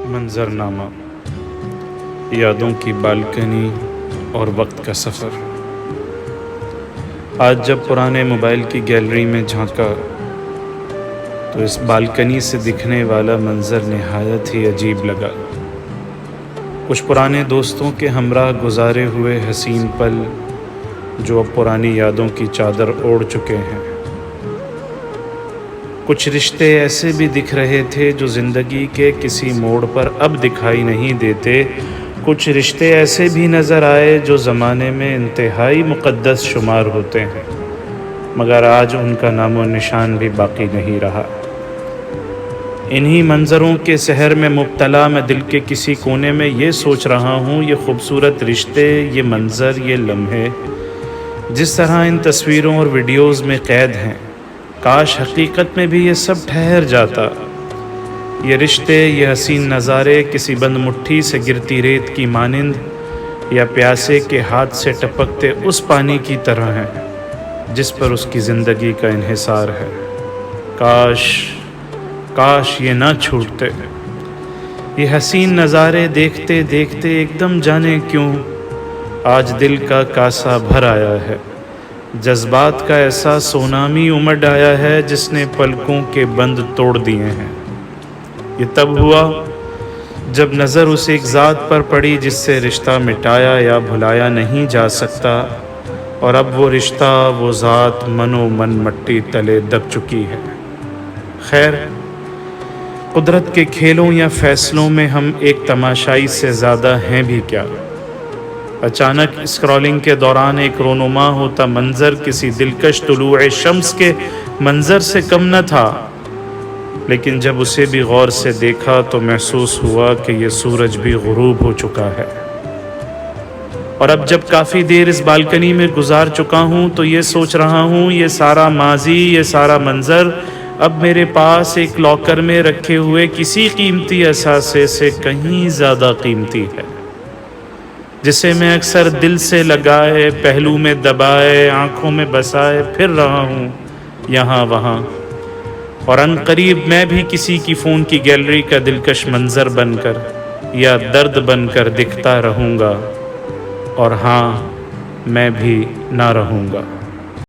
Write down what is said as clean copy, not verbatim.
منظرنامہ، یادوں کی بالکنی اور وقت کا سفر۔ آج جب پرانے موبائل کی گیلری میں جھانکا تو اس بالکنی سے دکھنے والا منظر نہایت ہی عجیب لگا۔ کچھ پرانے دوستوں کے ہمراہ گزارے ہوئے حسین پل جو اب پرانی یادوں کی چادر اوڑھ چکے ہیں۔ کچھ رشتے ایسے بھی دکھ رہے تھے جو زندگی کے کسی موڑ پر اب دکھائی نہیں دیتے۔ کچھ رشتے ایسے بھی نظر آئے جو زمانے میں انتہائی مقدس شمار ہوتے ہیں، مگر آج ان کا نام و نشان بھی باقی نہیں رہا۔ انہی منظروں کے سحر میں مبتلا میں دل کے کسی کونے میں یہ سوچ رہا ہوں، یہ خوبصورت رشتے، یہ منظر، یہ لمحے جس طرح ان تصویروں اور ویڈیوز میں قید ہیں، کاش حقیقت میں بھی یہ سب ٹھہر جاتا۔ یہ رشتے، یہ حسین نظارے کسی بند مٹھی سے گرتی ریت کی مانند یا پیاسے کے ہاتھ سے ٹپکتے اس پانی کی طرح ہیں جس پر اس کی زندگی کا انحصار ہے۔ کاش یہ نہ چھوٹتے۔ یہ حسین نظارے دیکھتے دیکھتے ایک دم جانے کیوں آج دل کا کاسا بھر آیا ہے۔ جذبات کا ایسا سونامی امڈ آیا ہے جس نے پلکوں کے بند توڑ دیے ہیں۔ یہ تب ہوا جب نظر اس ایک ذات پر پڑی جس سے رشتہ مٹایا یا بھلایا نہیں جا سکتا، اور اب وہ رشتہ، وہ ذات من و من مٹی تلے دب چکی ہے۔ خیر، قدرت کے کھیلوں یا فیصلوں میں ہم ایک تماشائی سے زیادہ ہیں بھی کیا؟ اچانک اسکرولنگ کے دوران ایک رونما ہوتا منظر کسی دلکش طلوع شمس کے منظر سے کم نہ تھا، لیکن جب اسے بھی غور سے دیکھا تو محسوس ہوا کہ یہ سورج بھی غروب ہو چکا ہے۔ اور اب جب کافی دیر اس بالکنی میں گزار چکا ہوں تو یہ سوچ رہا ہوں، یہ سارا ماضی، یہ سارا منظر اب میرے پاس ایک لاکر میں رکھے ہوئے کسی قیمتی اثاثے سے کہیں زیادہ قیمتی ہے، جسے میں اکثر دل سے لگائے، پہلو میں دبائے، آنکھوں میں بسائے پھر رہا ہوں یہاں وہاں، اور عنقریب میں بھی کسی کی فون کی گیلری کا دلکش منظر بن کر یا درد بن کر دکھتا رہوں گا، اور ہاں، میں بھی نہ رہوں گا۔